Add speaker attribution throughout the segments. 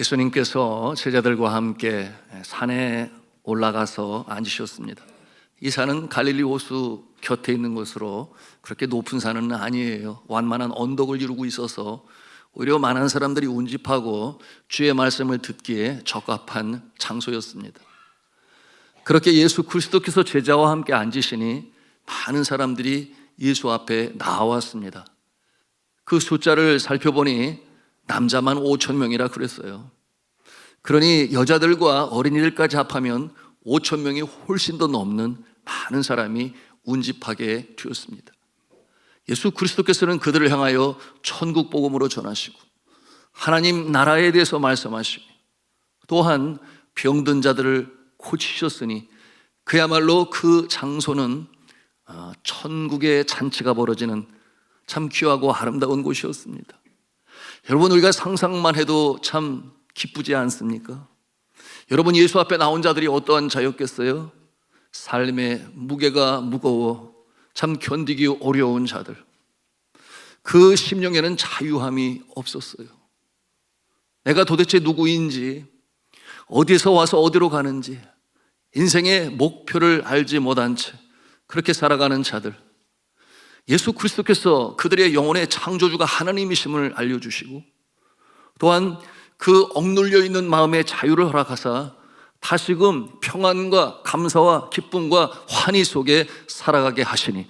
Speaker 1: 예수님께서 제자들과 함께 산에 올라가서 앉으셨습니다. 이 산은 갈릴리 호수 곁에 있는 곳으로 그렇게 높은 산은 아니에요. 완만한 언덕을 이루고 있어서 오히려 많은 사람들이 운집하고 주의 말씀을 듣기에 적합한 장소였습니다. 그렇게 예수 그리스도께서 제자와 함께 앉으시니 많은 사람들이 예수 앞에 나왔습니다. 그 숫자를 살펴보니 남자만 5천 명이라 그랬어요. 그러니 여자들과 어린이들까지 합하면 5천 명이 훨씬 더 넘는 많은 사람이 운집하게 되었습니다. 예수 그리스도께서는 그들을 향하여 천국 복음으로 전하시고 하나님 나라에 대해서 말씀하시고 또한 병든 자들을 고치셨으니 그야말로 그 장소는 천국의 잔치가 벌어지는 참 귀하고 아름다운 곳이었습니다. 여러분, 우리가 상상만 해도 참 기쁘지 않습니까? 여러분, 예수 앞에 나온 자들이 어떠한 자였겠어요? 삶의 무게가 무거워 참 견디기 어려운 자들, 그 심령에는 자유함이 없었어요. 내가 도대체 누구인지, 어디서 와서 어디로 가는지 인생의 목표를 알지 못한 채 그렇게 살아가는 자들, 예수 그리스도께서 그들의 영혼의 창조주가 하나님이심을 알려주시고 또한 그 억눌려 있는 마음의 자유를 허락하사 다시금 평안과 감사와 기쁨과 환희 속에 살아가게 하시니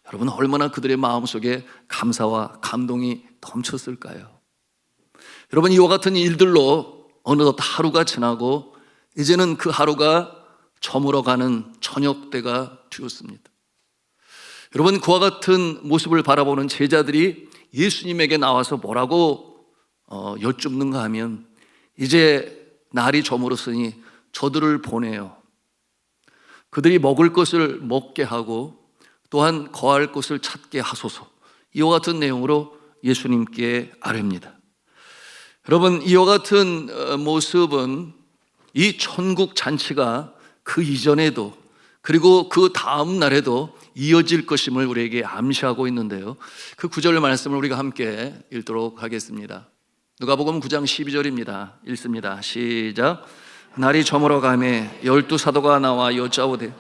Speaker 1: 여러분, 얼마나 그들의 마음속에 감사와 감동이 넘쳤을까요? 여러분, 이와 같은 일들로 어느덧 하루가 지나고 이제는 그 하루가 저물어가는 저녁 때가 되었습니다. 여러분, 그와 같은 모습을 바라보는 제자들이 예수님에게 나와서 뭐라고 여쭙는가 하면 이제 날이 저물었으니 저들을 보내요. 그들이 먹을 것을 먹게 하고 또한 거할 곳을 찾게 하소서. 이와 같은 내용으로 예수님께 아뢰입니다. 여러분, 이와 같은 모습은 이 천국 잔치가 그 이전에도 그리고 그 다음 날에도 이어질 것임을 우리에게 암시하고 있는데요, 그 9절 말씀을 우리가 함께 읽도록 하겠습니다. 누가복음 9장 12절입니다. 읽습니다. 시작. 날이 저물어가매 12사도가 나와 여짜오되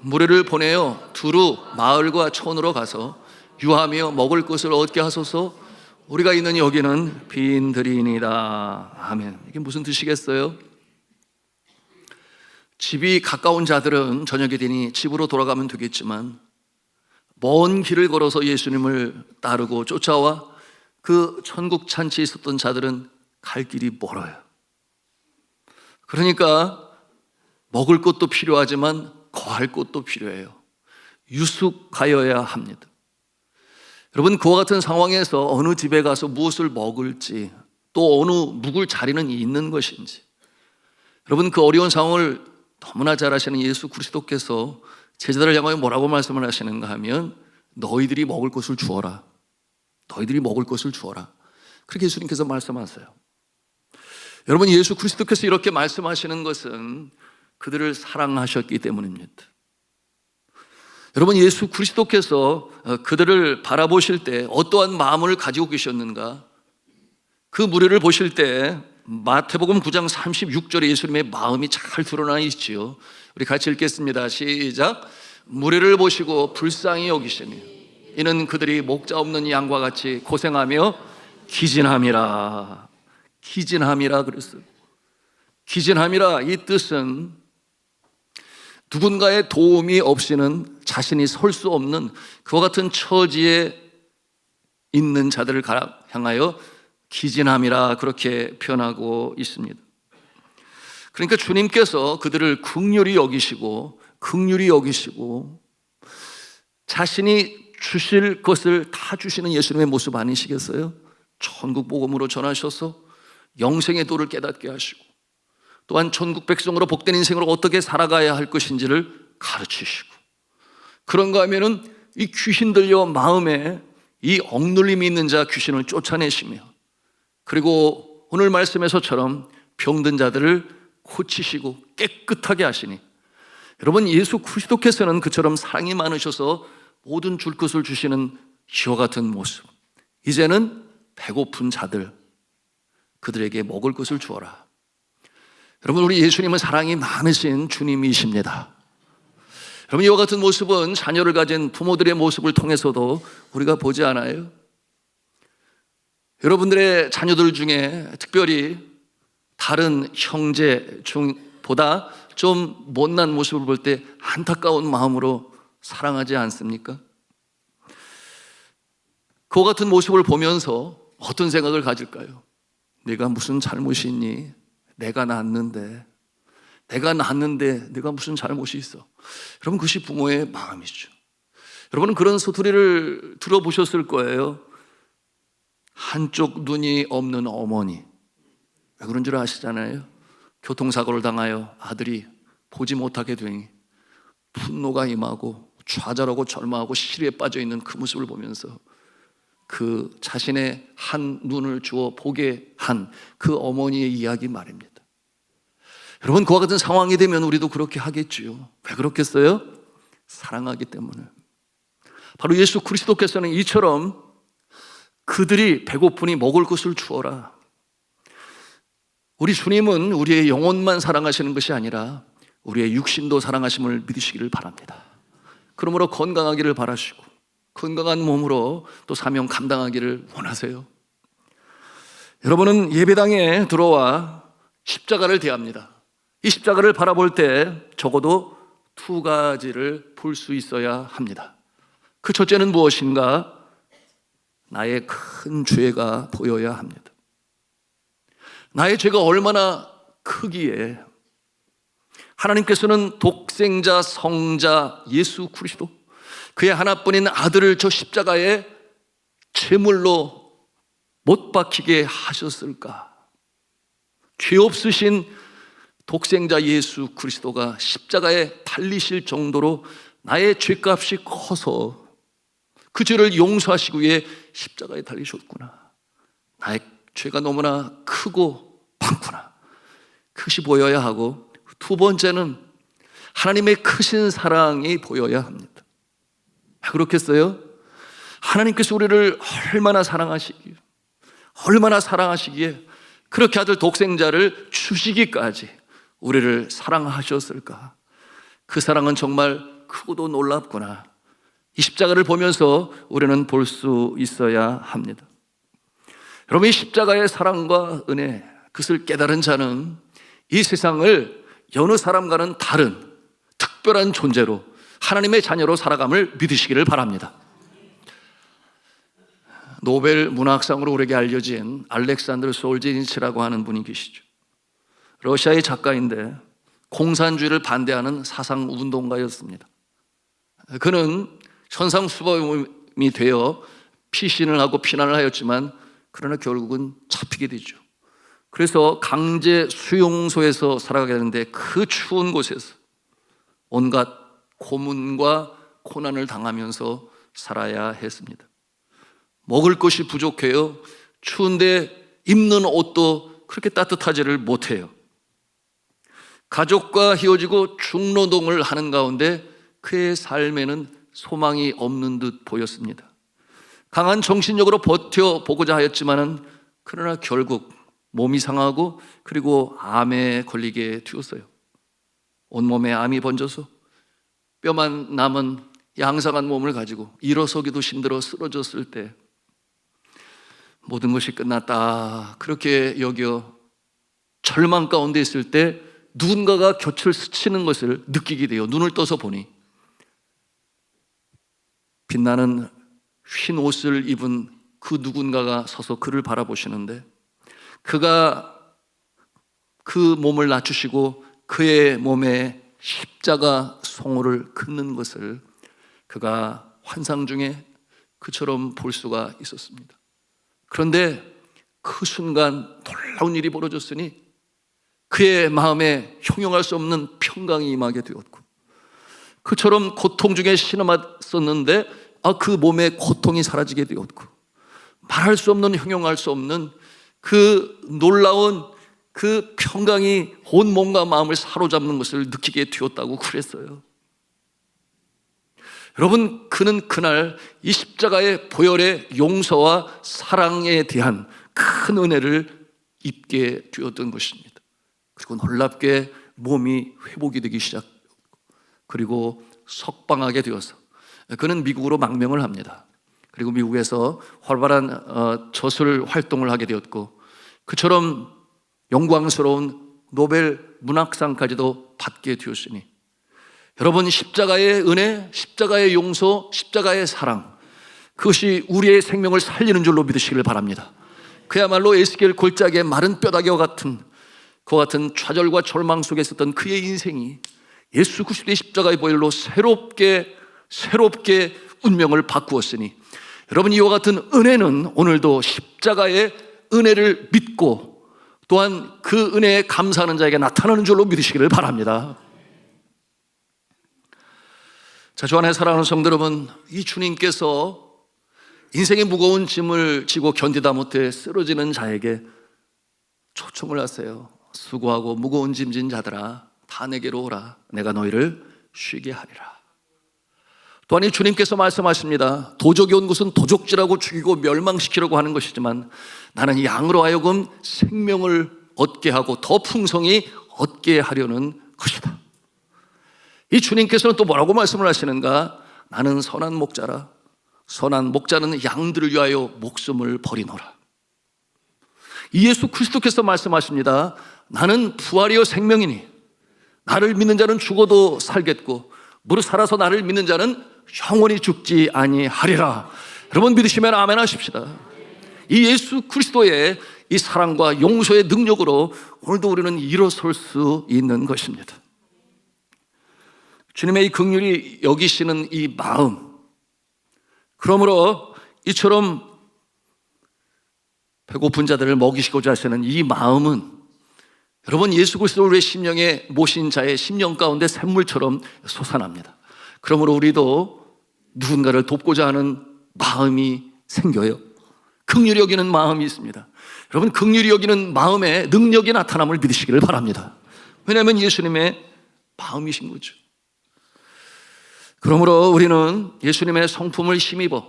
Speaker 1: 무리를 보내어 두루 마을과 촌으로 가서 유하며 먹을 것을 얻게 하소서. 우리가 있는 여기는 빈들이니이다. 아멘. 이게 무슨 뜻이겠어요? 집이 가까운 자들은 저녁이 되니 집으로 돌아가면 되겠지만 먼 길을 걸어서 예수님을 따르고 쫓아와 그 천국 잔치에 있었던 자들은 갈 길이 멀어요. 그러니까 먹을 것도 필요하지만 거할 곳도 필요해요. 유숙하여야 합니다. 여러분, 그와 같은 상황에서 어느 집에 가서 무엇을 먹을지 또 어느 묵을 자리는 있는 것인지, 여러분, 그 어려운 상황을 너무나 잘 아시는 예수 그리스도께서 제자들을 향하여 뭐라고 말씀을 하시는가 하면 너희들이 먹을 것을 주어라. 너희들이 먹을 것을 주어라. 그렇게 예수님께서 말씀하세요. 여러분, 예수 그리스도께서 이렇게 말씀하시는 것은 그들을 사랑하셨기 때문입니다. 여러분, 예수 그리스도께서 그들을 바라보실 때 어떠한 마음을 가지고 계셨는가? 그 무리를 보실 때 마태복음 9장 36절에 예수님의 마음이 잘 드러나 있지요. 우리 같이 읽겠습니다. 시작. 무리를 보시고 불쌍히 여기시니 이는 그들이 목자 없는 양과 같이 고생하며 기진함이라. 기진함이라 그랬어요. 기진함이라, 이 뜻은 누군가의 도움이 없이는 자신이 설 수 없는 그와 같은 처지에 있는 자들을 향하여 기진함이라 그렇게 표현하고 있습니다. 그러니까 주님께서 그들을 긍휼히 여기시고 자신이 주실 것을 다 주시는 예수님의 모습 아니시겠어요? 천국 복음으로 전하셔서 영생의 도를 깨닫게 하시고 또한 천국 백성으로 복된 인생으로 어떻게 살아가야 할 것인지를 가르치시고, 그런가 하면은 이 귀신 들려 마음에 이 억눌림이 있는 자 귀신을 쫓아내시며, 그리고 오늘 말씀에서처럼 병든 자들을 고치시고 깨끗하게 하시니, 여러분, 예수 그리스도께서는 그처럼 사랑이 많으셔서 모든 줄 것을 주시는 이와 같은 모습, 이제는 배고픈 자들, 그들에게 먹을 것을 주어라. 여러분, 우리 예수님은 사랑이 많으신 주님이십니다. 여러분, 이와 같은 모습은 자녀를 가진 부모들의 모습을 통해서도 우리가 보지 않아요? 여러분들의 자녀들 중에 특별히 다른 형제 중보다 좀 못난 모습을 볼 때 안타까운 마음으로 사랑하지 않습니까? 그와 같은 모습을 보면서 어떤 생각을 가질까요? 내가 무슨 잘못이 있니? 내가 낳았는데 내가 무슨 잘못이 있어? 여러분, 그것이 부모의 마음이죠. 여러분은 그런 소리를 들어보셨을 거예요. 한쪽 눈이 없는 어머니, 왜 그런 줄 아시잖아요? 교통사고를 당하여 아들이 보지 못하게 되니 분노가 임하고 좌절하고 절망하고 시리에 빠져 있는 그 모습을 보면서 그 자신의 한 눈을 주어 보게 한 그 어머니의 이야기 말입니다. 여러분, 그와 같은 상황이 되면 우리도 그렇게 하겠지요. 왜 그렇겠어요? 사랑하기 때문에. 바로 예수 그리스도께서는 이처럼 그들이 배고프니 먹을 것을 주어라. 우리 주님은 우리의 영혼만 사랑하시는 것이 아니라 우리의 육신도 사랑하심을 믿으시기를 바랍니다. 그러므로 건강하기를 바라시고 건강한 몸으로 또 사명 감당하기를 원하세요. 여러분은 예배당에 들어와 십자가를 대합니다. 이 십자가를 바라볼 때 적어도 두 가지를 볼 수 있어야 합니다. 그 첫째는 무엇인가? 나의 큰 죄가 보여야 합니다. 나의 죄가 얼마나 크기에 하나님께서는 독생자 성자 예수 그리스도, 그의 하나뿐인 아들을 저 십자가에 제물로 못 박히게 하셨을까? 죄 없으신 독생자 예수 그리스도가 십자가에 달리실 정도로 나의 죄값이 커서 그 죄를 용서하시기 위해 십자가에 달리셨구나. 나의 죄가 너무나 크고 많구나. 그것이 보여야 하고, 두 번째는 하나님의 크신 사랑이 보여야 합니다. 왜 그렇겠어요? 하나님께서 우리를 얼마나 사랑하시기에 그렇게 아들 독생자를 주시기까지 우리를 사랑하셨을까? 그 사랑은 정말 크고도 놀랍구나. 이 십자가를 보면서 우리는 볼 수 있어야 합니다. 여러분, 이 십자가의 사랑과 은혜, 그것을 깨달은 자는 이 세상을 여느 사람과는 다른 특별한 존재로 하나님의 자녀로 살아감을 믿으시기를 바랍니다. 노벨 문학상으로 오래게 알려진 알렉산드르 솔제니치라고 하는 분이 계시죠. 러시아의 작가인데 공산주의를 반대하는 사상운동가였습니다. 그는 현상수범이 되어 피신을 하고 피난을 하였지만 그러나 결국은 잡히게 되죠. 그래서 강제 수용소에서 살아가게 되는데 그 추운 곳에서 온갖 고문과 고난을 당하면서 살아야 했습니다. 먹을 것이 부족해요. 추운데 입는 옷도 그렇게 따뜻하지를 못해요. 가족과 헤어지고 중노동을 하는 가운데 그의 삶에는 소망이 없는 듯 보였습니다. 강한 정신력으로 버텨보고자 하였지만은 그러나 결국 몸이 상하고 그리고 암에 걸리게 되었어요. 온몸에 암이 번져서 뼈만 남은 양상한 몸을 가지고 일어서기도 힘들어 쓰러졌을 때 모든 것이 끝났다 그렇게 여겨 절망 가운데 있을 때 누군가가 곁을 스치는 것을 느끼게 돼요. 눈을 떠서 보니 빛나는 흰 옷을 입은 그 누군가가 서서 그를 바라보시는데 그가 그 몸을 낮추시고 그의 몸에 십자가 송호를 긋는 것을 그가 환상 중에 그처럼 볼 수가 있었습니다. 그런데 그 순간 놀라운 일이 벌어졌으니 그의 마음에 형용할 수 없는 평강이 임하게 되었고, 그처럼 고통 중에 신음했었는데 그 몸의 고통이 사라지게 되었고, 말할 수 없는 형용할 수 없는 그 놀라운 그 평강이 온 몸과 마음을 사로잡는 것을 느끼게 되었다고 그랬어요. 여러분, 그는 그날 이 십자가의 보혈의 용서와 사랑에 대한 큰 은혜를 입게 되었던 것입니다. 그리고 놀랍게 몸이 회복이 되기 시작, 그리고 석방하게 되어서 그는 미국으로 망명을 합니다. 그리고 미국에서 활발한 저술 활동을 하게 되었고, 그처럼 영광스러운 노벨 문학상까지도 받게 되었으니, 여러분, 십자가의 은혜, 십자가의 용서, 십자가의 사랑, 그것이 우리의 생명을 살리는 줄로 믿으시기를 바랍니다. 그야말로 에스겔 골짜기의 마른 뼈다귀와 같은 그와 같은 좌절과 절망 속에 있었던 그의 인생이 예수 그리스도의 십자가의 보혈로 새롭게 운명을 바꾸었으니, 여러분, 이와 같은 은혜는 오늘도 십자가의 은혜를 믿고 또한 그 은혜에 감사하는 자에게 나타나는 줄로 믿으시기를 바랍니다. 자, 주 안에 사랑하는 성도 여러분, 이 주님께서 인생의 무거운 짐을 지고 견디다 못해 쓰러지는 자에게 초청을 하세요. 수고하고 무거운 짐진 자들아, 다 내게로 오라. 내가 너희를 쉬게 하리라. 또한 이 주님께서 말씀하십니다. 도적이 온 것은 도적질하고 죽이고 멸망시키려고 하는 것이지만 나는 양으로 하여금 생명을 얻게 하고 더 풍성히 얻게 하려는 것이다. 이 주님께서는 또 뭐라고 말씀을 하시는가? 나는 선한 목자라. 선한 목자는 양들을 위하여 목숨을 버리노라. 이 예수 그리스도께서 말씀하십니다. 나는 부활이요 생명이니 나를 믿는 자는 죽어도 살겠고 무릇 살아서 나를 믿는 자는 영원히 죽지 아니하리라. 여러분, 믿으시면 아멘 하십시다. 이 예수 그리스도의 이 사랑과 용서의 능력으로 오늘도 우리는 일어설 수 있는 것입니다. 주님의 이 긍휼히 여기시는 이 마음, 그러므로 이처럼 배고픈 자들을 먹이시고자 하시는 이 마음은 여러분, 예수 그리스도를 우리의 심령에 모신 자의 심령 가운데 샘물처럼 솟아납니다. 그러므로 우리도 누군가를 돕고자 하는 마음이 생겨요. 긍휼히 여기는 마음이 있습니다. 여러분, 긍휼히 여기는 마음의 능력이 나타남을 믿으시기를 바랍니다. 왜냐하면 예수님의 마음이신 거죠. 그러므로 우리는 예수님의 성품을 힘입어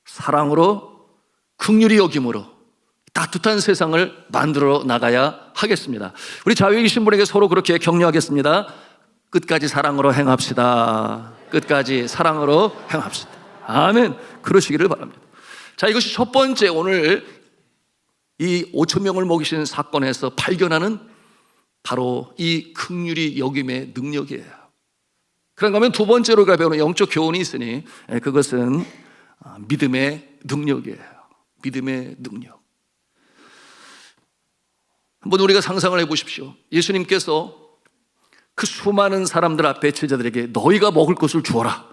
Speaker 1: 사랑으로, 긍휼히 여김으로 따뜻한 세상을 만들어 나가야 하겠습니다. 우리 자유에 계신 분에게 서로 그렇게 격려하겠습니다. 끝까지 사랑으로 행합시다. 끝까지 사랑으로 행합시다. 아멘. 그러시기를 바랍니다. 자, 이것이 첫 번째, 오늘 이 5천 명을 먹이신 사건에서 발견하는 바로 이 긍휼히 여김의 능력이에요. 그런가 하면 두 번째로 우리가 배우는 영적 교훈이 있으니 그것은 믿음의 능력이에요. 믿음의 능력. 한번 우리가 상상을 해보십시오. 예수님께서 그 수많은 사람들 앞에 제자들에게 너희가 먹을 것을 주어라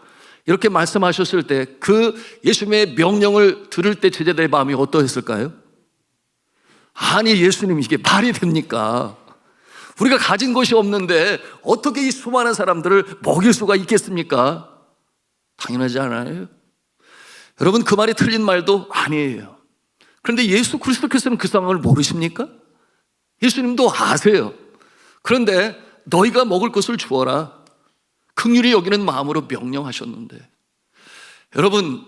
Speaker 1: 이렇게 말씀하셨을 때 그 예수님의 명령을 들을 때 제자들의 마음이 어떠했을까요? 아니, 예수님, 이게 말이 됩니까? 우리가 가진 것이 없는데 어떻게 이 수많은 사람들을 먹일 수가 있겠습니까? 당연하지 않아요. 여러분, 그 말이 틀린 말도 아니에요. 그런데 예수 그리스도께서는 그 상황을 모르십니까? 예수님도 아세요. 그런데 너희가 먹을 것을 주어라, 긍휼히 여기는 마음으로 명령하셨는데, 여러분,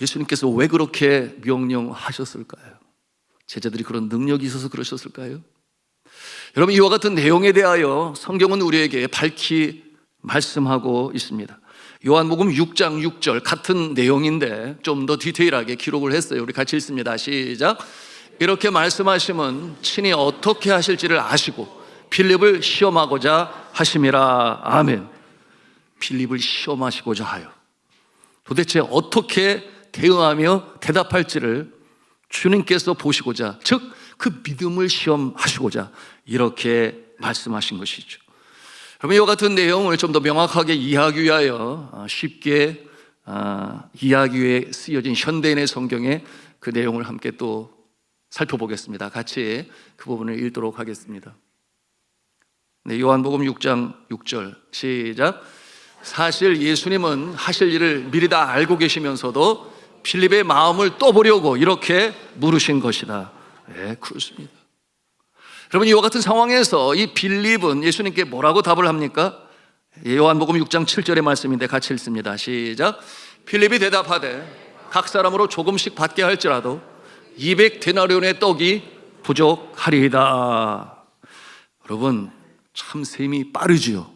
Speaker 1: 예수님께서 왜 그렇게 명령하셨을까요? 제자들이 그런 능력이 있어서 그러셨을까요? 여러분, 이와 같은 내용에 대하여 성경은 우리에게 밝히 말씀하고 있습니다. 요한복음 6장 6절 같은 내용인데 좀 더 디테일하게 기록을 했어요. 우리 같이 읽습니다. 시작. 이렇게 말씀하시면 친히 어떻게 하실지를 아시고 빌립을 시험하고자 하심이라. 아멘. 빌립을 시험하시고자 하여 도대체 어떻게 대응하며 대답할지를 주님께서 보시고자, 즉 그 믿음을 시험하시고자 이렇게 말씀하신 것이죠. 여러분, 이와 같은 내용을 좀 더 명확하게 이해하기 위하여 쉽게 이해하기 위해 쓰여진 현대인의 성경에 그 내용을 함께 또 살펴보겠습니다. 같이 그 부분을 읽도록 하겠습니다. 네, 요한복음 6장 6절 시작. 사실 예수님은 하실 일을 미리 다 알고 계시면서도 빌립의 마음을 떠보려고 이렇게 물으신 것이다. 네, 그렇습니다. 여러분, 이와 같은 상황에서 이 빌립은 예수님께 뭐라고 답을 합니까? 요한복음 6장 7절의 말씀인데 같이 읽습니다. 시작. 빌립이 대답하되 각 사람으로 조금씩 받게 할지라도 200데나리온의 떡이 부족하리이다. 여러분, 참 셈이 빠르지요.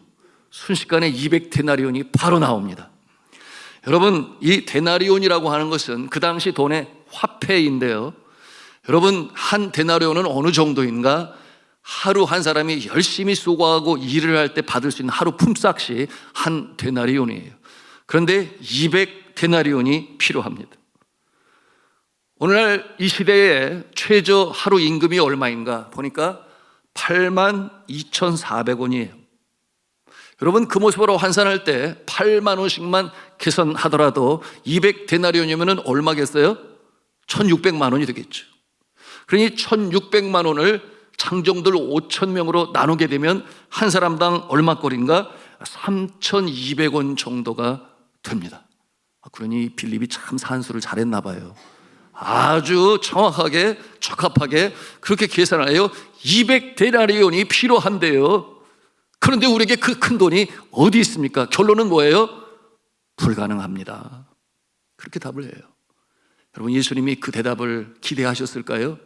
Speaker 1: 순식간에 200데나리온이 바로 나옵니다. 여러분, 이 데나리온이라고 하는 것은 그 당시 돈의 화폐인데요. 여러분, 한 데나리온은 어느 정도인가? 하루 한 사람이 열심히 수고하고 일을 할 때 받을 수 있는 하루 품삯이 한 데나리온이에요. 그런데 200데나리온이 필요합니다. 오늘날 이 시대에 최저 하루 임금이 얼마인가 보니까 82,400원이에요. 여러분, 그 모습으로 환산할 때 8만 원씩만 계산하더라도 200데나리온이면 얼마겠어요? 1,600만 원이 되겠죠. 그러니 1,600만 원을 장정들 5,000명으로 나누게 되면 한 사람당 얼마꼴인가? 3,200원 정도가 됩니다. 그러니 빌립이 참 산수를 잘했나 봐요. 아주 정확하게 적합하게 그렇게 계산을 해요. 200데나리온이 필요한데요. 그런데 우리에게 그 큰 돈이 어디 있습니까? 결론은 뭐예요? 불가능합니다. 그렇게 답을 해요. 여러분, 예수님이 그 대답을 기대하셨을까요?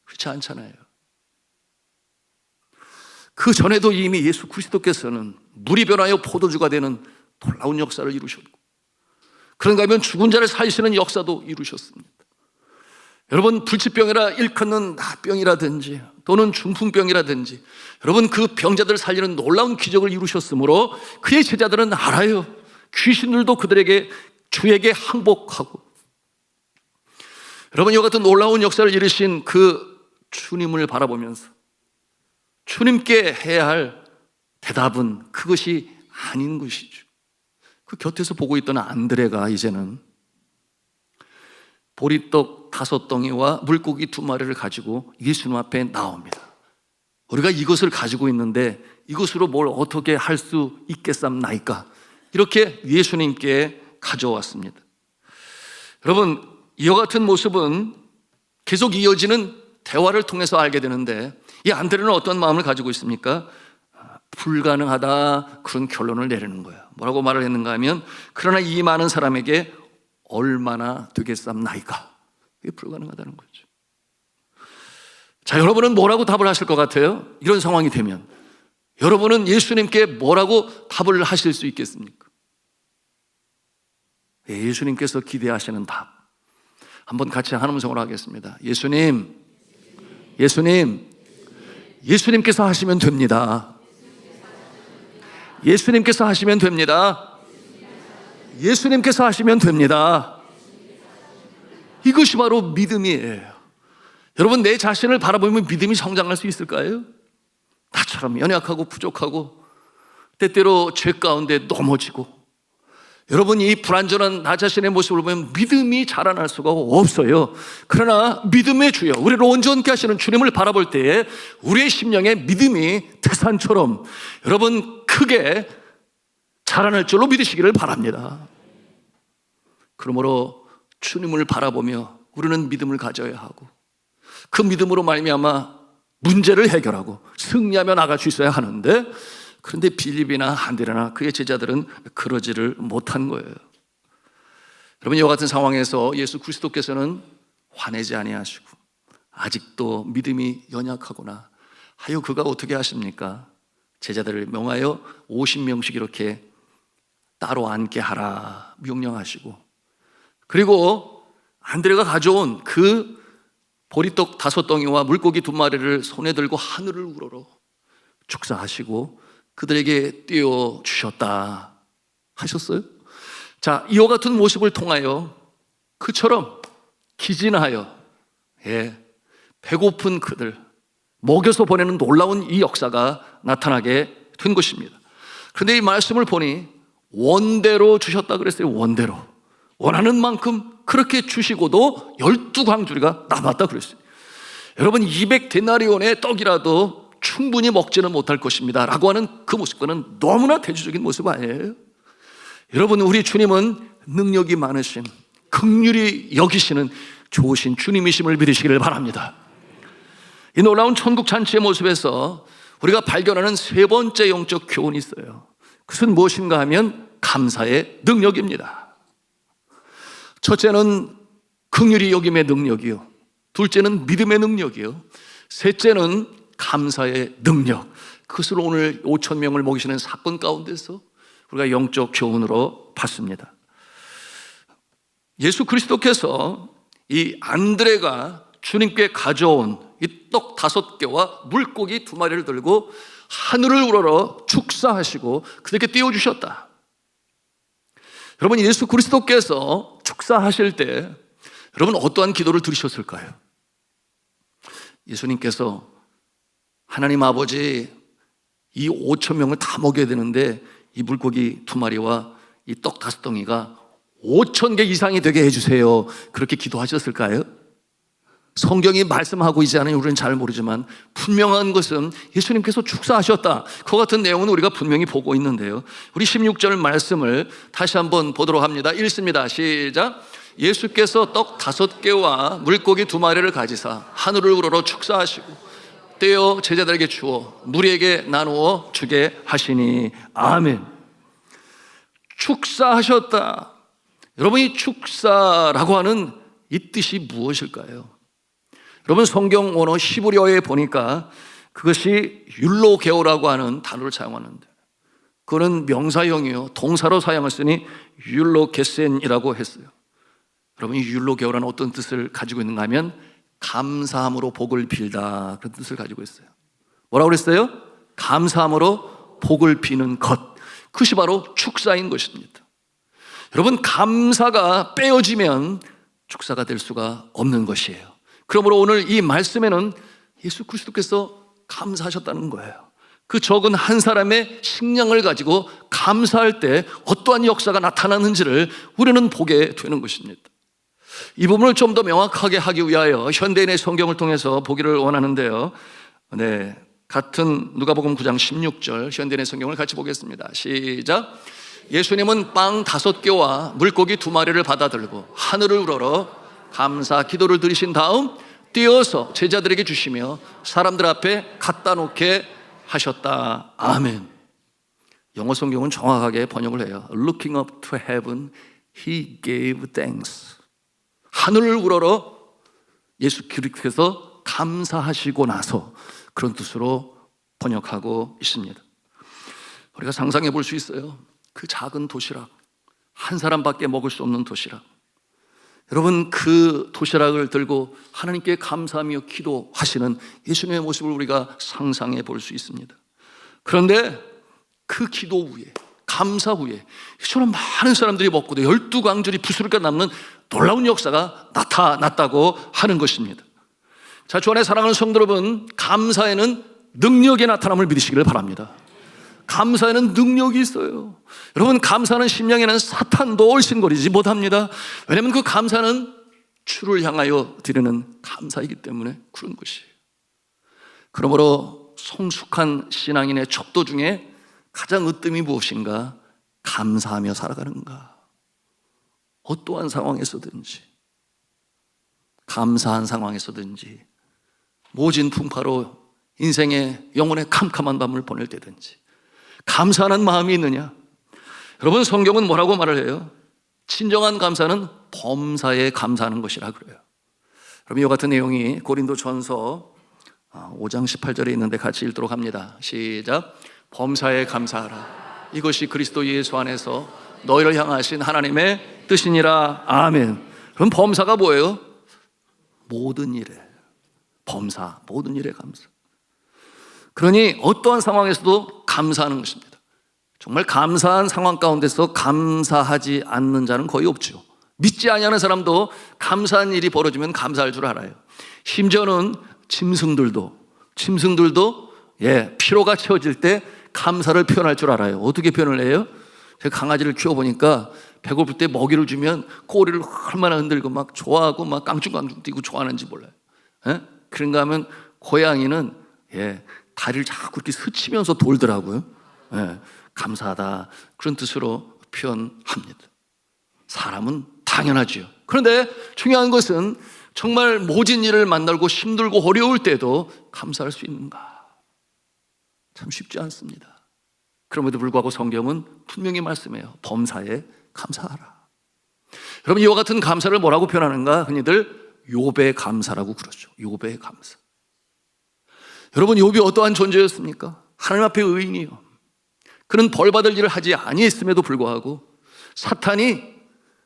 Speaker 1: 그렇지 않잖아요. 그 전에도 이미 예수 그리스도께서는 물이 변하여 포도주가 되는 놀라운 역사를 이루셨고, 그런가 하면 죽은 자를 살리시는 역사도 이루셨습니다. 여러분, 불치병이라 일컫는 나병이라든지 또는 중풍병이라든지 여러분, 그 병자들을 살리는 놀라운 기적을 이루셨으므로 그의 제자들은 알아요. 귀신들도 그들에게 주에게 항복하고. 여러분, 이와 같은 놀라운 역사를 이루신 그 주님을 바라보면서 주님께 해야 할 대답은 그것이 아닌 것이죠. 그 곁에서 보고 있던 안드레가 이제는 보리떡 5덩이와 물고기 2마리를 가지고 예수님 앞에 나옵니다. 우리가 이것을 가지고 있는데 이것으로 뭘 어떻게 할 수 있겠삼나이까? 이렇게 예수님께 가져왔습니다. 여러분, 이와 같은 모습은 계속 이어지는 대화를 통해서 알게 되는데, 이 안드레는 어떤 마음을 가지고 있습니까? 불가능하다, 그런 결론을 내리는 거예요. 뭐라고 말을 했는가 하면, 그러나 이 많은 사람에게 얼마나 되겠삼나이까? 이게 불가능하다는 거죠. 자, 여러분은 뭐라고 답을 하실 것 같아요? 이런 상황이 되면 여러분은 예수님께 뭐라고 답을 하실 수 있겠습니까? 예수님께서 기대하시는 답, 한번 같이 한 음성으로 하겠습니다. 예수님, 예수님께서 하시면 됩니다. 예수님께서 하시면 됩니다. 예수님께서 하시면 됩니다. 이것이 바로 믿음이에요. 여러분, 내 자신을 바라보면 믿음이 성장할 수 있을까요? 나처럼 연약하고 부족하고 때때로 죄 가운데 넘어지고, 여러분, 이 불완전한 나 자신의 모습을 보면 믿음이 자라날 수가 없어요. 그러나 믿음의 주여, 우리를 온전케 하시는 주님을 바라볼 때에 우리의 심령에 믿음이 태산처럼 여러분 크게 자라날 줄로 믿으시기를 바랍니다. 그러므로 주님을 바라보며 우리는 믿음을 가져야 하고, 그 믿음으로 말미암아 문제를 해결하고 승리하며 나갈 수 있어야 하는데, 그런데 빌립이나 안드레나 그의 제자들은 그러지를 못한 거예요. 여러분, 이와 같은 상황에서 예수 그리스도께서는 화내지 아니하시고 아직도 믿음이 연약하구나 하여 그가 어떻게 하십니까? 제자들을 명하여 50명씩 이렇게 따로 앉게 하라 명령하시고, 그리고 안드레가 가져온 그 보리떡 5덩이와 물고기 2마리를 손에 들고 하늘을 우러러 축사하시고 그들에게 띄워주셨다 하셨어요. 자, 이와 같은 모습을 통하여 그처럼 기진하여 배고픈 그들 먹여서 보내는 놀라운 이 역사가 나타나게 된 것입니다. 그런데 이 말씀을 보니 원대로 주셨다 그랬어요. 원대로, 원하는 만큼 그렇게 주시고도 12광주리가 남았다 그랬어요. 여러분, 200데나리온의 떡이라도 충분히 먹지는 못할 것입니다 라고 하는 그 모습과는 너무나 대조적인 모습 아니에요? 여러분, 우리 주님은 능력이 많으신, 긍휼히 여기시는 좋으신 주님이심을 믿으시기를 바랍니다. 이 놀라운 천국 잔치의 모습에서 우리가 발견하는 세 번째 영적 교훈이 있어요. 그것은 무엇인가 하면 감사의 능력입니다. 첫째는 긍휼히 여김의 능력이요, 둘째는 믿음의 능력이요, 셋째는 감사의 능력. 그것을 오늘 5천 명을 먹이시는 사건 가운데서 우리가 영적 교훈으로 봤습니다. 예수 그리스도께서 이 안드레가 주님께 가져온 이 떡 5개와 물고기 2마리를 들고 하늘을 우러러 축사하시고 그들에게 띄워주셨다. 여러분, 예수 그리스도께서 축사하실 때 여러분 어떠한 기도를 들으셨을까요? 예수님께서 하나님 아버지, 이 5천 명을 다 먹여야 되는데 이 물고기 2마리와 이 떡 5덩이가 5천 개 이상이 되게 해주세요. 그렇게 기도하셨을까요? 성경이 말씀하고 있지 않으니 우리는 잘 모르지만 분명한 것은 예수님께서 축사하셨다. 그와 같은 내용은 우리가 분명히 보고 있는데요. 우리 16절 말씀을 다시 한번 보도록 합니다. 읽습니다. 시작. 예수께서 떡 5개와 물고기 2마리를 가지사 하늘을 우러러 축사하시고 떼어 제자들에게 주어 무리에게 나누어 주게 하시니 아멘. 축사하셨다. 여러분, 이 축사라고 하는 이 뜻이 무엇일까요? 여러분, 성경 원어 히브리어에 보니까 그것이 율로게오라고 하는 단어를 사용하는데 그거는 명사형이요, 동사로 사용을 쓰니 율로게센이라고 했어요. 여러분, 이 율로게오라는 어떤 뜻을 가지고 있는가 하면 감사함으로 복을 빌다, 그런 뜻을 가지고 있어요. 뭐라고 그랬어요? 감사함으로 복을 비는 것, 그것이 바로 축사인 것입니다. 여러분, 감사가 빼어지면 축사가 될 수가 없는 것이에요. 그러므로 오늘 이 말씀에는 예수 그리스도께서 감사하셨다는 거예요. 그 적은 한 사람의 식량을 가지고 감사할 때 어떠한 역사가 나타나는지를 우리는 보게 되는 것입니다. 이 부분을 좀 더 명확하게 하기 위하여 현대인의 성경을 통해서 보기를 원하는데요. 네, 같은 누가복음 9장 16절 현대인의 성경을 같이 보겠습니다. 시작. 예수님은 빵 5개와 물고기 2마리를 받아들고 하늘을 우러러 감사 기도를 드리신 다음 띄어서 제자들에게 주시며 사람들 앞에 갖다 놓게 하셨다. 아멘. 영어 성경은 정확하게 번역을 해요. Looking up to heaven, he gave thanks. 하늘을 우러러 예수 그리스도께서 감사하시고 나서, 그런 뜻으로 번역하고 있습니다. 우리가 상상해 볼 수 있어요. 그 작은 도시락, 한 사람밖에 먹을 수 없는 도시락. 여러분, 그 도시락을 들고 하나님께 감사하며 기도하시는 예수님의 모습을 우리가 상상해 볼 수 있습니다. 그런데 그 기도 후에, 감사 후에 저런 많은 사람들이 먹고 12광절이 부스러기가 남는 놀라운 역사가 나타났다고 하는 것입니다. 자, 주 안에 사랑하는 성도 여러분, 감사에는 능력의 나타남을 믿으시기를 바랍니다. 감사에는 능력이 있어요. 여러분, 감사하는 심령에는 사탄도 얼씬거리지 못합니다. 왜냐하면 그 감사는 주를 향하여 드리는 감사이기 때문에 그런 것이에요. 그러므로 성숙한 신앙인의 척도 중에 가장 으뜸이 무엇인가? 감사하며 살아가는가. 어떠한 상황에서든지, 감사한 상황에서든지, 모진 풍파로 인생의 영혼의 캄캄한 밤을 보낼 때든지 감사하는 마음이 있느냐? 여러분, 성경은 뭐라고 말을 해요? 진정한 감사는 범사에 감사하는 것이라 그래요. 여러분, 이와 같은 내용이 고린도전서 5장 18절에 있는데 같이 읽도록 합니다. 시작. 범사에 감사하라. 이것이 그리스도 예수 안에서 너희를 향하신 하나님의 뜻이니라. 아멘. 그럼 범사가 뭐예요? 모든 일에 범사, 모든 일에 감사. 그러니 어떠한 상황에서도 감사하는 것입니다. 정말 감사한 상황 가운데서 감사하지 않는 자는 거의 없죠. 믿지 아니하는 사람도 감사한 일이 벌어지면 감사할 줄 알아요. 심지어는 짐승들도 피로가 채워질 때 감사를 표현할 줄 알아요. 어떻게 표현을 해요? 제가 강아지를 키워보니까 배고플 때 먹이를 주면 꼬리를 얼마나 흔들고 막 좋아하고 막 깡충깡충 뛰고 좋아하는지 몰라요. 그런가 하면 고양이는 다리를 자꾸 이렇게 스치면서 돌더라고요. 감사하다, 그런 뜻으로 표현합니다. 사람은 당연하지요. 그런데 중요한 것은 정말 모진 일을 만나고 힘들고 어려울 때도 감사할 수 있는가? 참 쉽지 않습니다. 그럼에도 불구하고 성경은 분명히 말씀해요. 범사에 감사하라. 여러분, 이와 같은 감사를 뭐라고 표현하는가? 흔히들 욥의 감사라고 그러죠. 욥의 감사. 여러분, 욥이 어떠한 존재였습니까? 하나님 앞에 의인이요. 그는 벌받을 일을 하지 아니했음에도 불구하고 사탄이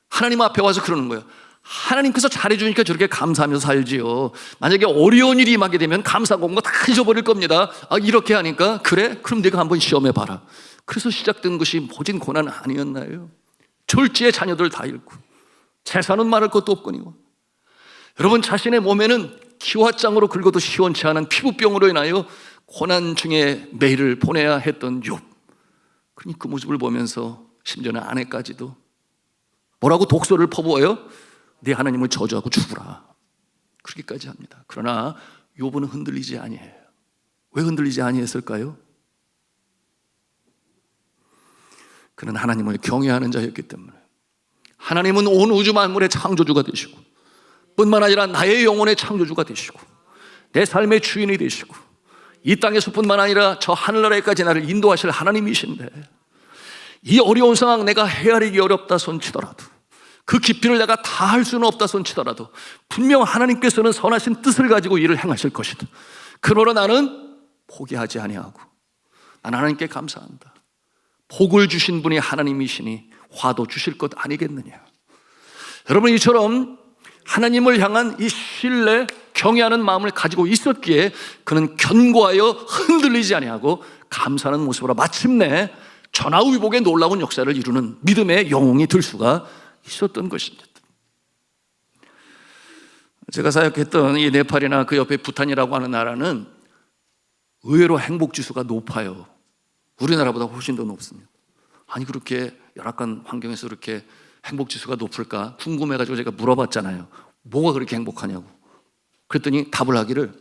Speaker 1: 하나님 앞에 와서 그러는 거예요. 하나님께서 잘해주니까 저렇게 감사하면서 살지요. 만약에 어려운 일이 임하게 되면 감사하고 온 거 다 잊어버릴 겁니다. 이렇게 하니까 그래? 그럼 내가 한번 시험해봐라. 그래서 시작된 것이 모진 고난 아니었나요? 졸지에 자녀들 다 잃고 재산은 말할 것도 없거니와 여러분 자신의 몸에는 기와장으로 긁어도 시원치 않은 피부병으로 인하여 고난 중에 매일을 보내야 했던 욥. 그러니 그 모습을 보면서 심지어는 아내까지도 뭐라고 독소를 퍼부어요? 네 하나님을 저주하고 죽으라. 그렇게까지 합니다. 그러나 욥은 흔들리지 아니해요. 왜 흔들리지 아니했을까요? 그는 하나님을 경외하는 자였기 때문에. 하나님은 온 우주 만물의 창조주가 되시고 뿐만 아니라 나의 영혼의 창조주가 되시고 내 삶의 주인이 되시고 이 땅에서 뿐만 아니라 저 하늘나라에까지 나를 인도하실 하나님이신데 이 어려운 상황 내가 헤아리기 어렵다 손치더라도 그 깊이를 내가 다 할 수는 없다 손치더라도 분명 하나님께서는 선하신 뜻을 가지고 일을 행하실 것이다. 그러나 나는 포기하지 아니하고 나는 하나님께 감사한다. 복을 주신 분이 하나님이시니 화도 주실 것 아니겠느냐. 여러분 이처럼 하나님을 향한 이 신뢰, 경외하는 마음을 가지고 있었기에 그는 견고하여 흔들리지 아니하고 감사하는 모습으로 마침내 전화위복의 놀라운 역사를 이루는 믿음의 영웅이 될 수가 있었던 것입니다. 제가 사역했던 이 네팔이나 그 옆에 부탄이라고 하는 나라는 의외로 행복지수가 높아요. 우리나라보다 훨씬 더 높습니다. 아니 그렇게 열악한 환경에서 그렇게 행복지수가 높을까 궁금해가지고 제가 물어봤잖아요. 뭐가 그렇게 행복하냐고. 그랬더니 답을 하기를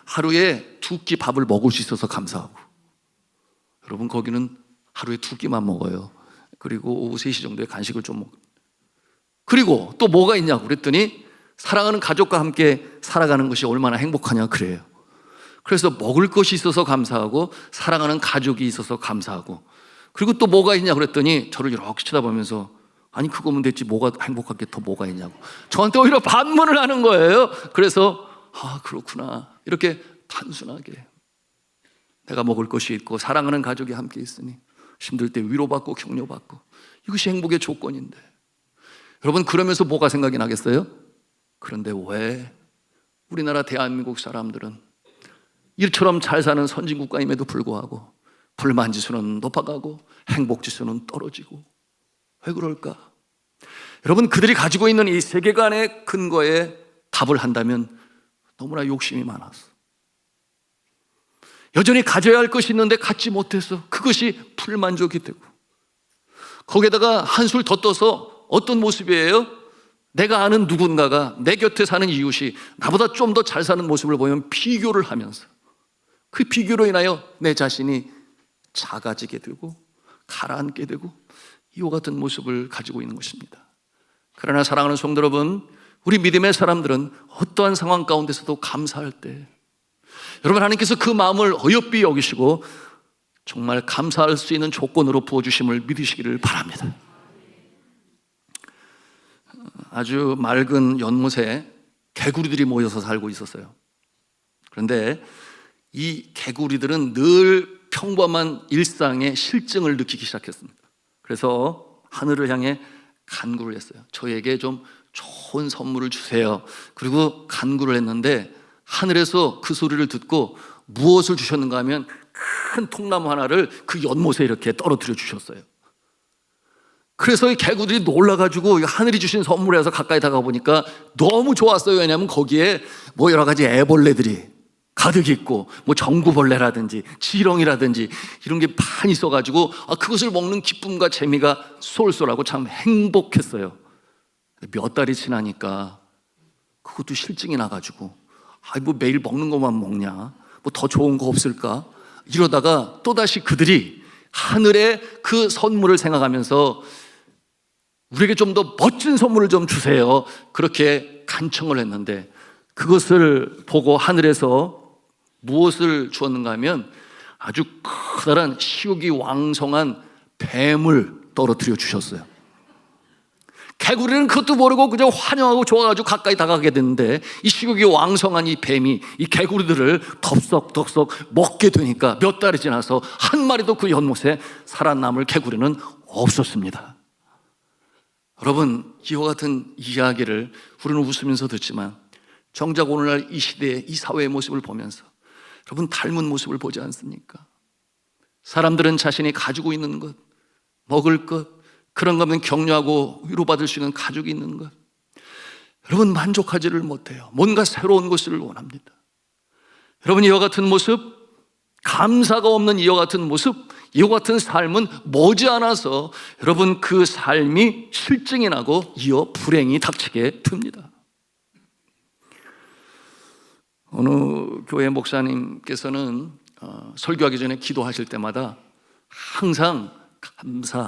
Speaker 1: 하루에 2끼 밥을 먹을 수 있어서 감사하고. 여러분 거기는 하루에 2끼만 먹어요. 그리고 오후 3시 정도에 간식을 좀 먹어요. 그리고 또 뭐가 있냐고 그랬더니 사랑하는 가족과 함께 살아가는 것이 얼마나 행복하냐 그래요. 그래서 먹을 것이 있어서 감사하고 사랑하는 가족이 있어서 감사하고 그리고 또 뭐가 있냐 그랬더니 저를 이렇게 쳐다보면서 아니 그거면 됐지 뭐가 행복할 게 더 뭐가 있냐고 저한테 오히려 반문을 하는 거예요. 그래서 그렇구나 이렇게 단순하게 내가 먹을 것이 있고 사랑하는 가족이 함께 있으니 힘들 때 위로받고 격려받고 이것이 행복의 조건인데 여러분 그러면서 뭐가 생각이 나겠어요? 그런데 왜 우리나라 대한민국 사람들은 이처럼 잘 사는 선진국가임에도 불구하고 불만지수는 높아가고 행복지수는 떨어지고 왜 그럴까? 여러분 그들이 가지고 있는 이 세계관의 근거에 답을 한다면 너무나 욕심이 많아서 여전히 가져야 할 것이 있는데 갖지 못해서 그것이 불만족이 되고 거기에다가 한술 더 떠서 어떤 모습이에요? 내가 아는 누군가가 내 곁에 사는 이웃이 나보다 좀 더 잘 사는 모습을 보면 비교를 하면서 그 비교로 인하여 내 자신이 작아지게 되고 가라앉게 되고 이와 같은 모습을 가지고 있는 것입니다. 그러나 사랑하는 성도 여러분, 우리 믿음의 사람들은 어떠한 상황 가운데서도 감사할 때 여러분 하나님께서 그 마음을 어여삐 여기시고 정말 감사할 수 있는 조건으로 부어주심을 믿으시기를 바랍니다. 아주 맑은 연못에 개구리들이 모여서 살고 있었어요. 그런데 이 개구리들은 늘 평범한 일상의 실증을 느끼기 시작했습니다. 그래서 하늘을 향해 간구를 했어요. 저에게 좀 좋은 선물을 주세요. 그리고 간구를 했는데 하늘에서 그 소리를 듣고 무엇을 주셨는가 하면 큰 통나무 하나를 그 연못에 이렇게 떨어뜨려 주셨어요. 그래서 이 개구들이 놀라가지고 하늘이 주신 선물에서 가까이 다가가 보니까 너무 좋았어요. 왜냐하면 거기에 뭐 여러 가지 애벌레들이 가득 있고 뭐 전구벌레라든지 지렁이라든지 이런 게 많이 있어가지고 그것을 먹는 기쁨과 재미가 쏠쏠하고 참 행복했어요. 몇 달이 지나니까 그것도 실증이 나가지고 뭐 매일 먹는 것만 먹냐, 뭐 더 좋은 거 없을까 이러다가 또다시 그들이 하늘의 그 선물을 생각하면서 우리에게 좀 더 멋진 선물을 좀 주세요. 그렇게 간청을 했는데 그것을 보고 하늘에서 무엇을 주었는가 하면 아주 커다란 식욕이 왕성한 뱀을 떨어뜨려 주셨어요. 개구리는 그것도 모르고 그저 환영하고 좋아가지고 가까이 다가가게 됐는데, 이 식욕이 왕성한 이 뱀이 이 개구리들을 덥석덥석 먹게 되니까 몇 달이 지나서 한 마리도 그 연못에 살아남을 개구리는 없었습니다. 여러분, 이와 같은 이야기를 우리는 웃으면서 듣지만 정작 오늘날 이 시대의 이 사회의 모습을 보면서 여러분, 닮은 모습을 보지 않습니까? 사람들은 자신이 가지고 있는 것, 먹을 것, 그런 것은 격려하고 위로받을 수 있는 가족이 있는 것, 여러분 만족하지를 못해요. 뭔가 새로운 것을 원합니다. 여러분, 이와 같은 모습, 감사가 없는 이와 같은 모습, 이와 같은 삶은 머지않아서 여러분 그 삶이 실증이 나고 이어 불행이 닥치게 됩니다. 어느 교회 목사님께서는 설교하기 전에 기도하실 때마다 항상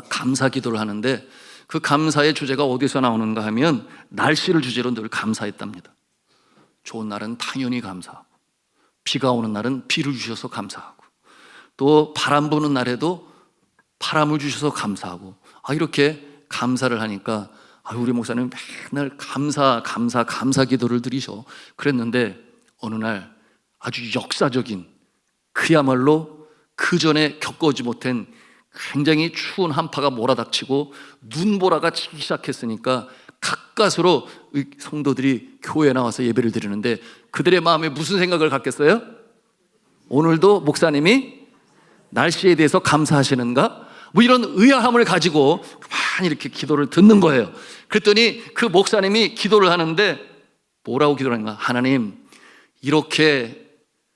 Speaker 1: 감사 기도를 하는데, 그 감사의 주제가 어디서 나오는가 하면 날씨를 주제로 늘 감사했답니다. 좋은 날은 당연히 감사하고, 비가 오는 날은 비를 주셔서 감사하고, 또 바람 부는 날에도 바람을 주셔서 감사하고, 이렇게 감사를 하니까 우리 목사님 맨날 감사 기도를 드리셔. 그랬는데 어느 날 아주 역사적인, 그야말로 그 전에 겪어오지 못한 굉장히 추운 한파가 몰아닥치고 눈보라가 치기 시작했으니까 가까스로 성도들이 교회에 나와서 예배를 드리는데, 그들의 마음에 무슨 생각을 갖겠어요? 오늘도 목사님이 날씨에 대해서 감사하시는가? 뭐 이런 의아함을 가지고 많이 이렇게 기도를 듣는 거예요. 그랬더니 그 목사님이 기도를 하는데 뭐라고 기도를 하는가? 하나님, 이렇게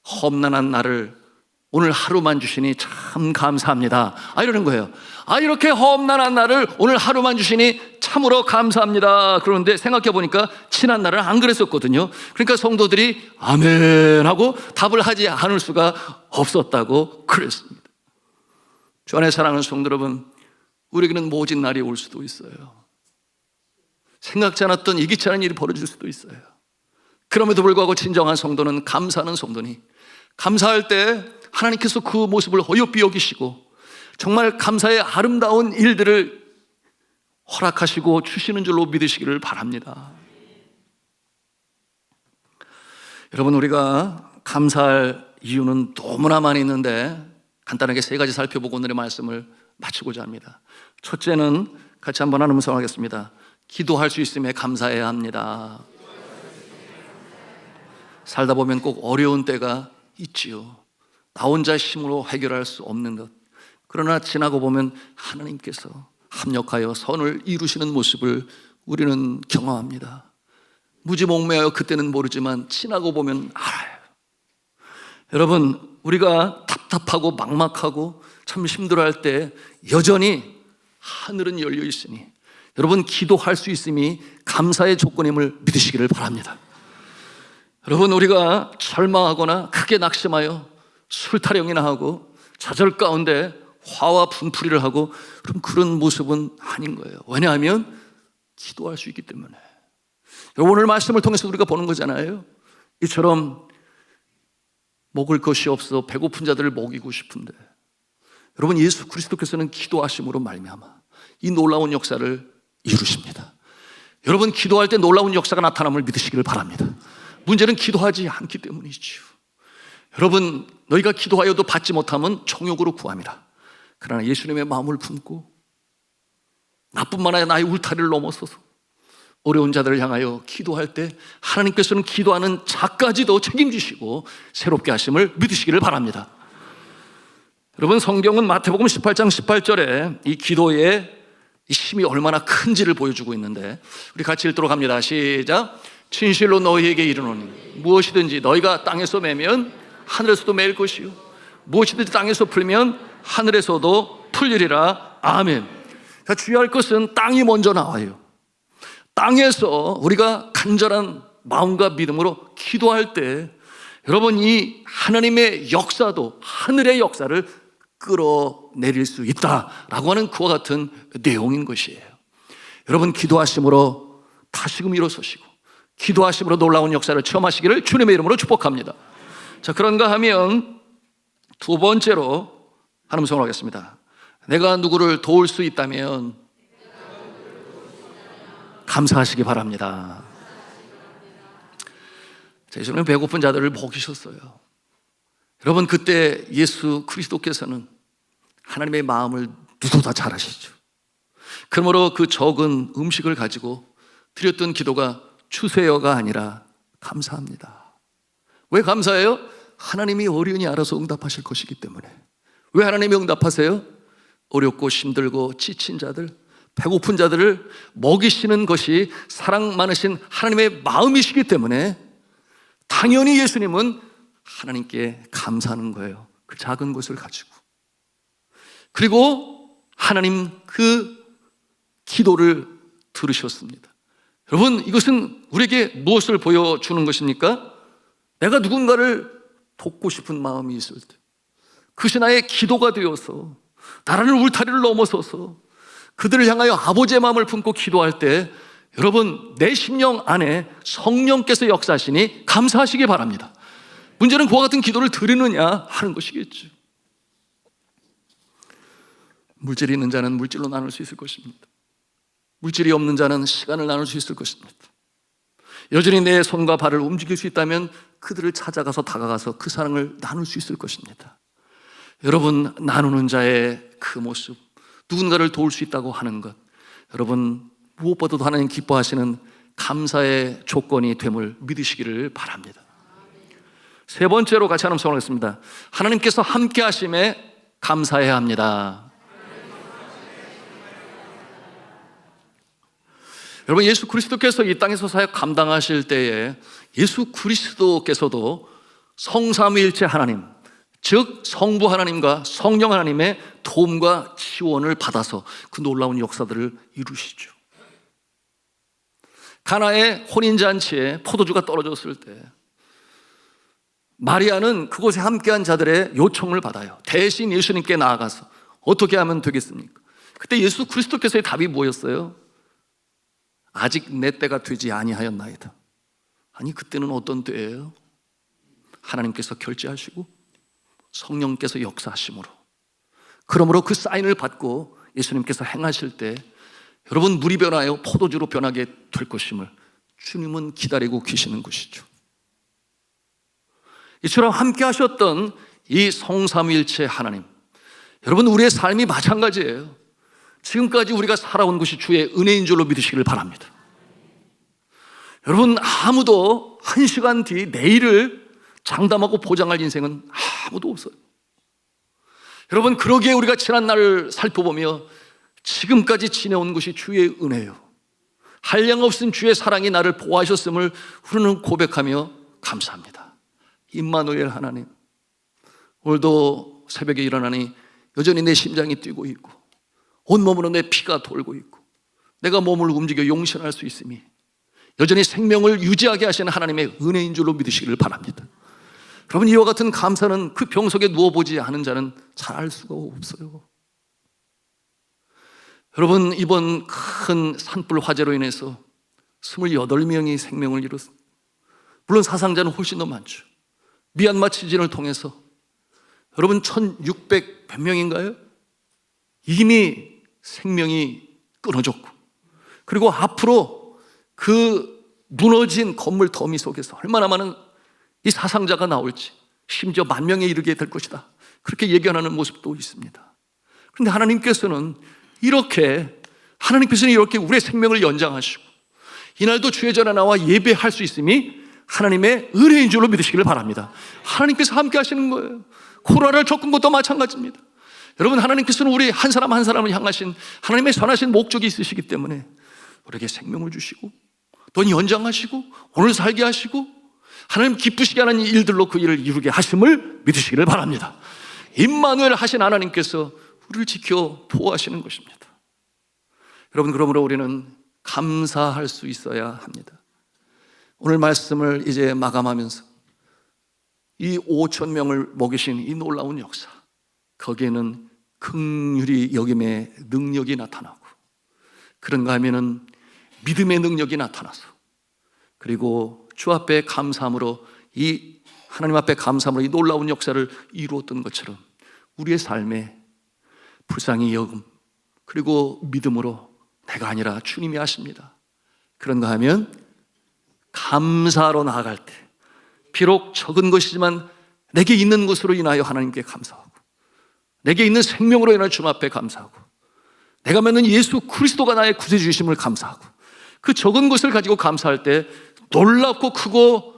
Speaker 1: 험난한 날을 오늘 하루만 주시니 참 감사합니다. 이러는 거예요. 이렇게 험난한 날을 오늘 하루만 주시니 참으로 감사합니다. 그런데 생각해 보니까 지난 날은 안 그랬었거든요. 그러니까 성도들이 아멘 하고 답을 하지 않을 수가 없었다고 그랬습니다. 주 안에 사랑하는 성도 여러분, 우리에게는 모진 날이 올 수도 있어요. 생각지 않았던 예기치 않은 일이 벌어질 수도 있어요. 그럼에도 불구하고 진정한 성도는, 감사하는 성도니, 감사할 때 하나님께서 그 모습을 어여삐 여기시고 정말 감사의 아름다운 일들을 허락하시고 주시는 줄로 믿으시기를 바랍니다. 여러분, 우리가 감사할 이유는 너무나 많이 있는데 간단하게 세 가지 살펴보고 오늘의 말씀을 마치고자 합니다. 첫째는 같이 한번 암송하겠습니다. 기도할 수 있음에 감사해야 합니다. 살다 보면 꼭 어려운 때가 있지요. 나 혼자 힘으로 해결할 수 없는 것, 그러나 지나고 보면 하나님께서 합력하여 선을 이루시는 모습을 우리는 경험합니다. 무지몽매하여 그때는 모르지만 지나고 보면 알아요. 여러분, 우리가 답답하고 막막하고 참 힘들어할 때 여전히 하늘은 열려 있으니 여러분, 기도할 수 있음이 감사의 조건임을 믿으시기를 바랍니다. 여러분, 우리가 절망하거나 크게 낙심하여 술타령이나 하고 좌절 가운데 화와 분풀이를 하고 그런 모습은 아닌 거예요. 왜냐하면 기도할 수 있기 때문에. 여러분, 오늘 말씀을 통해서 우리가 보는 거잖아요. 이처럼 먹을 것이 없어 배고픈 자들을 먹이고 싶은데, 여러분, 예수 그리스도께서는 기도하심으로 말미암아 이 놀라운 역사를 이루십니다. 여러분, 기도할 때 놀라운 역사가 나타남을 믿으시기를 바랍니다. 문제는 기도하지 않기 때문이지요. 여러분, 너희가 기도하여도 받지 못하면 정욕으로 구함이라. 그러나 예수님의 마음을 품고 나뿐만 아니라 나의 울타리를 넘어서서 어려운 자들을 향하여 기도할 때 하나님께서는 기도하는 자까지도 책임지시고 새롭게 하심을 믿으시기를 바랍니다. 여러분, 성경은 마태복음 18장 18절에 이 기도의 힘이 얼마나 큰지를 보여주고 있는데, 우리 같이 읽도록 합니다. 시작. 진실로 너희에게 이르노니 무엇이든지 너희가 땅에서 매면 하늘에서도 매일 것이요 무엇이든지 땅에서 풀면 하늘에서도 풀리리라. 아멘. 주의할 것은 땅이 먼저 나와요. 땅에서 우리가 간절한 마음과 믿음으로 기도할 때 여러분, 이 하나님의 역사도 하늘의 역사를 끌어내릴 수 있다라고 하는 그와 같은 내용인 것이에요. 여러분, 기도하심으로 다시금 일어서시고 기도하심으로 놀라운 역사를 체험하시기를 주님의 이름으로 축복합니다. 자, 그런가 하면 두 번째로 한 음성을 하겠습니다. 내가 누구를 도울 수 있다면 감사하시기 바랍니다. 예수님은 배고픈 자들을 먹이셨어요. 여러분, 그때 예수 그리스도께서는 하나님의 마음을 누구보다 잘 아시죠. 그러므로 그 적은 음식을 가지고 드렸던 기도가 주세요가 아니라 감사합니다. 왜 감사해요? 하나님이 어련히 알아서 응답하실 것이기 때문에. 왜 하나님이 응답하세요? 어렵고 힘들고 지친 자들, 배고픈 자들을 먹이시는 것이 사랑 많으신 하나님의 마음이시기 때문에 당연히 예수님은 하나님께 감사하는 거예요. 그 작은 것을 가지고. 그리고 하나님 그 기도를 들으셨습니다. 여러분, 이것은 우리에게 무엇을 보여주는 것입니까? 내가 누군가를 돕고 싶은 마음이 있을 때, 그것이 나의 기도가 되어서 나라는 울타리를 넘어서서 그들을 향하여 아버지의 마음을 품고 기도할 때, 여러분, 내 심령 안에 성령께서 역사하시니 감사하시기 바랍니다. 문제는 그와 같은 기도를 드리느냐 하는 것이겠죠. 물질이 있는 자는 물질로 나눌 수 있을 것입니다. 물질이 없는 자는 시간을 나눌 수 있을 것입니다. 여전히 내 손과 발을 움직일 수 있다면 그들을 찾아가서 다가가서 그 사랑을 나눌 수 있을 것입니다. 여러분, 나누는 자의 그 모습, 누군가를 도울 수 있다고 하는 것, 여러분, 무엇보다도 하나님 기뻐하시는 감사의 조건이 됨을 믿으시기를 바랍니다. 세 번째로 같이 하나님 성원하겠습니다. 하나님께서 함께 하심에 감사해야 합니다. 여러분, 예수 그리스도께서 이 땅에서 사역 감당하실 때에 예수 그리스도께서도 성삼위일체 하나님, 즉 성부 하나님과 성령 하나님의 도움과 지원을 받아서 그 놀라운 역사들을 이루시죠. 가나의 혼인잔치에 포도주가 떨어졌을 때 마리아는 그곳에 함께한 자들의 요청을 받아요. 대신 예수님께 나아가서 어떻게 하면 되겠습니까? 그때 예수 그리스도께서의 답이 뭐였어요? 아직 내 때가 되지 아니하였나이다. 아니, 그때는 어떤 때예요? 하나님께서 결제하시고 성령께서 역사하심으로, 그러므로 그 사인을 받고 예수님께서 행하실 때 여러분, 물이 변하여 포도주로 변하게 될 것임을 주님은 기다리고 계시는 것이죠. 이처럼 함께 하셨던 이 성삼위일체 하나님, 여러분, 우리의 삶이 마찬가지예요. 지금까지 우리가 살아온 것이 주의 은혜인 줄로 믿으시기를 바랍니다. 여러분, 아무도 한 시간 뒤 내일을 장담하고 보장할 인생은 아무도 없어요. 여러분, 그러기에 우리가 지난 날을 살펴보며 지금까지 지내온 것이 주의 은혜예요. 한량없은 주의 사랑이 나를 보호하셨음을 우리는 고백하며 감사합니다. 임마누엘 하나님, 오늘도 새벽에 일어나니 여전히 내 심장이 뛰고 있고 온몸으로 내 피가 돌고 있고 내가 몸을 움직여 용신할 수 있음이 여전히 생명을 유지하게 하시는 하나님의 은혜인 줄로 믿으시기를 바랍니다. 여러분, 이와 같은 감사는 그 병석에 누워보지 않은 자는 잘 알 수가 없어요. 여러분, 이번 큰 산불 화재로 인해서 28명이 생명을 잃었습니다. 물론 사상자는 훨씬 더 많죠. 미얀마 지진을 통해서 여러분 1600몇 명인가요? 이미 생명이 끊어졌고, 그리고 앞으로 그 무너진 건물 더미 속에서 얼마나 많은 이 사상자가 나올지, 심지어 10,000명에 이르게 될 것이다, 그렇게 예견하는 모습도 있습니다. 그런데 하나님께서는 이렇게 우리의 생명을 연장하시고 이날도 주의 전에 나와 예배할 수 있음이 하나님의 은혜인 줄로 믿으시기를 바랍니다. 하나님께서 함께 하시는 거예요. 코로나를 겪은 것도 마찬가지입니다. 여러분, 하나님께서는 우리 한 사람 한 사람을 향하신 하나님의 선하신 목적이 있으시기 때문에 우리에게 생명을 주시고 또 연장하시고 오늘 살게 하시고 하나님 기쁘시게 하는 일들로 그 일을 이루게 하심을 믿으시기를 바랍니다. 임마누엘 하신 하나님께서 우리를 지켜 보호하시는 것입니다. 여러분, 그러므로 우리는 감사할 수 있어야 합니다. 오늘 말씀을 이제 마감하면서 이 5,000명을 먹이신 이 놀라운 역사, 거기에는 긍휼히 여김의 능력이 나타나고, 그런가 하면은 믿음의 능력이 나타나서, 그리고 주 앞에 감사함으로, 이 하나님 앞에 감사함으로 이 놀라운 역사를 이루었던 것처럼 우리의 삶에 불쌍히 여금, 그리고 믿음으로 내가 아니라 주님이 하십니다, 그런가 하면 감사로 나아갈 때 비록 적은 것이지만 내게 있는 것으로 인하여 하나님께 감사하고, 내게 있는 생명으로 인하여 주님 앞에 감사하고, 내가 믿는 예수 그리스도가 나의 구세주심을 감사하고, 그 적은 것을 가지고 감사할 때 놀랍고 크고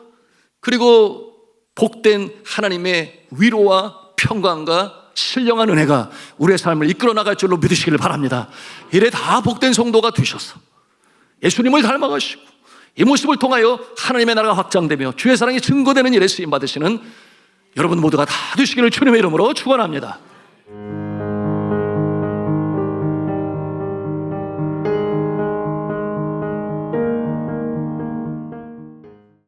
Speaker 1: 그리고 복된 하나님의 위로와 평강과 신령한 은혜가 우리의 삶을 이끌어 나갈 줄로 믿으시기를 바랍니다. 이래 다 복된 성도가 되셔서 예수님을 닮아가시고 이 모습을 통하여 하나님의 나라가 확장되며 주의 사랑이 증거되는 일에 쓰임 받으시는 여러분 모두가 다 되시기를 주님의 이름으로 축원합니다.